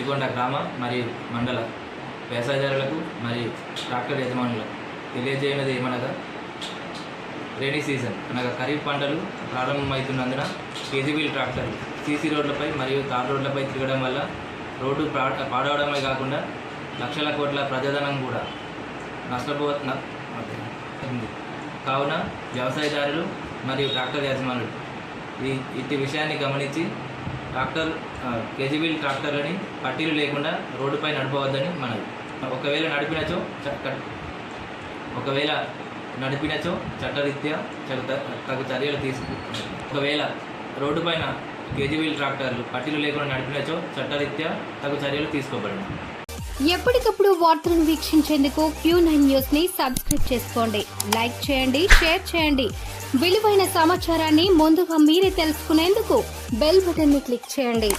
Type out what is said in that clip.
రుషికొండ గ్రామ మరియు మండల వ్యవసాయదారులకు మరియు ట్రాక్టర్ యజమానులకు తెలియజేయనది ఏమనగా రైనీ సీజన్ అనగా ఖరీఫ్ పంటలు ప్రారంభమవుతున్నందున కేజీబీల్ ట్రాక్టర్లు సీసీ రోడ్లపై మరియు తార్ రోడ్లపై తిరగడం వల్ల రోడ్డు పాడవడమే కాకుండా లక్షల కోట్ల ప్రజాధనం కూడా నష్టపోతుంది. కావున వ్యవసాయదారులు మరియు ట్రాక్టర్ యజమానులు ఇట్టి విషయాన్ని గమనించి కేజీబీల్ ట్రాక్టర్లని పట్టీలు లేకుండా రోడ్డుపై నడపవద్దని మనది. ఒకవేళ నడిపినచో చట్టరీత్యా తగు చర్యలు ఒకవేళ రోడ్డుపైన కేజీబీల్ ట్రాక్టర్లు పట్టీలు లేకుండా నడిపినచో చట్టరీత్యా తగు చర్యలు తీసుకోబడింది. ఎప్పటికప్పుడు వార్తలను వీక్షించేందుకు Q9 న్యూస్ ని సబ్స్క్రైబ్ చేసుకోండి, లైక్ చేయండి, షేర్ చేయండి. విలువైన సమాచారాన్ని ముందుగా మీరే తెలుసుకునేందుకు బెల్ బటన్ ని క్లిక్ చేయండి.